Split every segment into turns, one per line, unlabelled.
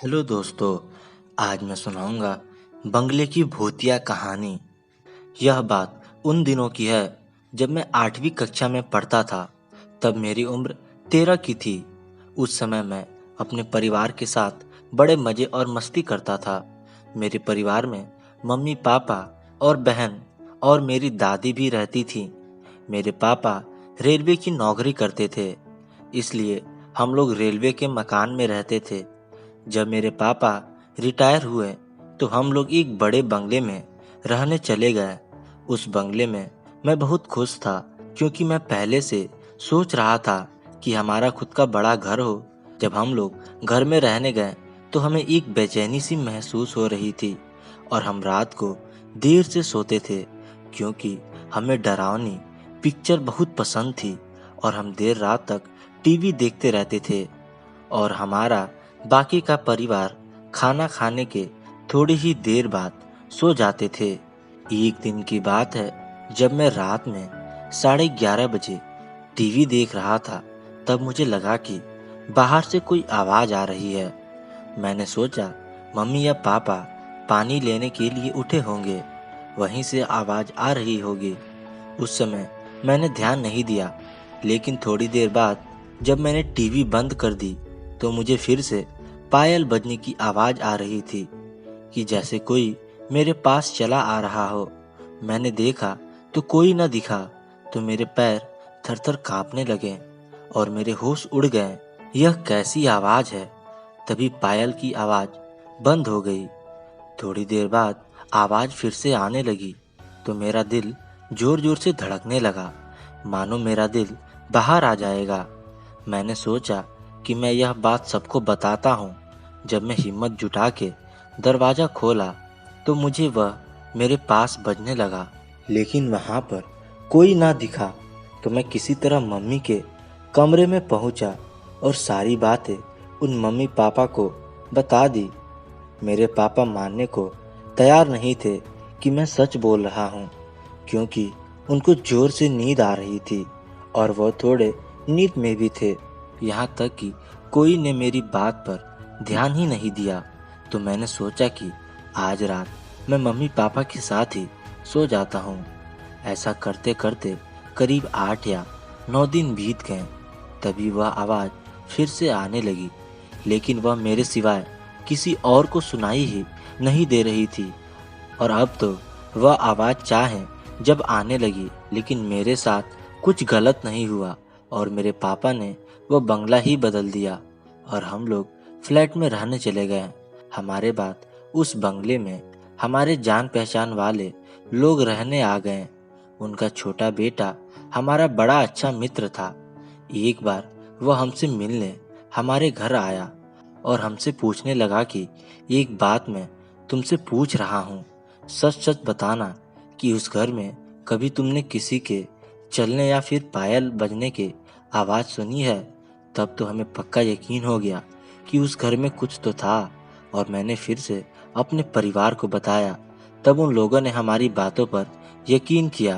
Hello दोस्तों, आज मैं सुनाऊंगा बंगले की भूतिया कहानी। यह बात उन दिनों की है जब मैं 8वीं कक्षा में पढ़ता था। तब मेरी उम्र 13 की थी। उस समय मैं अपने परिवार के साथ बड़े मज़े और मस्ती करता था। मेरे परिवार में मम्मी पापा और बहन और मेरी दादी भी रहती थी। मेरे पापा रेलवे की नौकरी करते थे, इसलिए हम लोग रेलवे के मकान में रहते थे। जब मेरे पापा रिटायर हुए तो हम लोग एक बड़े बंगले में रहने चले गए। उस बंगले में मैं बहुत खुश था, क्योंकि मैं पहले से सोच रहा था कि हमारा खुद का बड़ा घर हो। जब हम लोग घर में रहने गए तो हमें एक बेचैनी सी महसूस हो रही थी और हम रात को देर से सोते थे, क्योंकि हमें डरावनी पिक्चर बहुत पसंद थी और हम देर रात तक टीवी देखते रहते थे। और हमारा बाकी का परिवार खाना खाने के थोड़ी ही देर बाद सो जाते थे। एक दिन की बात है, जब मैं रात में 11:30 बजे टीवी देख रहा था, तब मुझे लगा कि बाहर से कोई आवाज़ आ रही है। मैंने सोचा मम्मी या पापा पानी लेने के लिए उठे होंगे, वहीं से आवाज़ आ रही होगी। उस समय मैंने ध्यान नहीं दिया, लेकिन थोड़ी देर बाद जब मैंने टीवी बंद कर दी तो मुझे फिर से पायल बजने की आवाज़ आ रही थी, कि जैसे कोई मेरे पास चला आ रहा हो। मैंने देखा तो कोई न दिखा, तो मेरे पैर थर-थर कांपने लगे और मेरे होश उड़ गए। यह कैसी आवाज़ है? तभी पायल की आवाज़ बंद हो गई। थोड़ी देर बाद आवाज़ फिर से आने लगी, तो मेरा दिल जोर-जोर से धड़कने लगा, मानो मेरा दिल बाहर आ जाएगा। मैंने सोचा कि मैं यह बात सबको बताता हूँ। जब मैं हिम्मत जुटा के दरवाज़ा खोला तो मुझे वह मेरे पास बजने लगा, लेकिन वहाँ पर कोई ना दिखा। तो मैं किसी तरह मम्मी के कमरे में पहुँचा और सारी बातें उन मम्मी पापा को बता दी। मेरे पापा मानने को तैयार नहीं थे कि मैं सच बोल रहा हूँ, क्योंकि उनको जोर से नींद आ रही थी और वह थोड़े नींद में भी थे। यहाँ तक कि कोई ने मेरी बात पर ध्यान ही नहीं दिया। तो मैंने सोचा कि आज रात मैं मम्मी पापा के साथ ही सो जाता हूँ। ऐसा करते करते करीब 8 या 9 दिन बीत गए। तभी वह आवाज़ फिर से आने लगी, लेकिन वह मेरे सिवाय किसी और को सुनाई ही नहीं दे रही थी। और अब तो वह आवाज़ चाहे जब आने लगी, लेकिन मेरे साथ कुछ गलत नहीं हुआ और मेरे पापा ने वो बंगला ही बदल दिया और हम लोग फ्लैट में रहने चले गए। हमारे बाद उस बंगले में हमारे जान पहचान वाले लोग रहने आ गए। उनका छोटा बेटा हमारा बड़ा अच्छा मित्र था। एक बार वह हमसे मिलने हमारे घर आया और हमसे पूछने लगा कि एक बात मैं तुमसे पूछ रहा हूँ, सच सच बताना कि उस घर में कभी तुमने किसी के चलने या फिर पायल बजने की आवाज़ सुनी है? तब तो हमें पक्का यकीन हो गया कि उस घर में कुछ तो था और मैंने फिर से अपने परिवार को बताया। तब उन लोगों ने हमारी बातों पर यकीन किया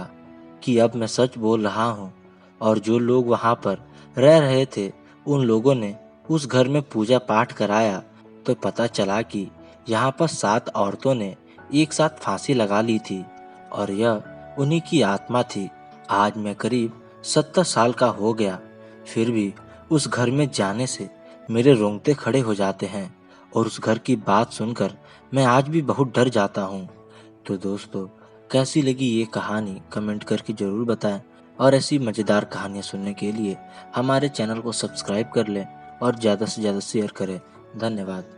कि अब मैं सच बोल रहा हूँ। और जो लोग वहाँ पर रह रहे थे, उन लोगों ने उस घर में पूजा पाठ कराया, तो पता चला कि यहाँ पर 7 औरतों ने एक साथ फांसी लगा ली थी और यह उन्हीं की आत्मा थी। आज मैं करीब 70 साल का हो गया, फिर भी उस घर में जाने से मेरे रोंगटे खड़े हो जाते हैं और उस घर की बात सुनकर मैं आज भी बहुत डर जाता हूँ। तो दोस्तों, कैसी लगी ये कहानी कमेंट करके ज़रूर बताएं और ऐसी मज़ेदार कहानियाँ सुनने के लिए हमारे चैनल को सब्सक्राइब कर लें और ज़्यादा से ज़्यादा शेयर करें। धन्यवाद।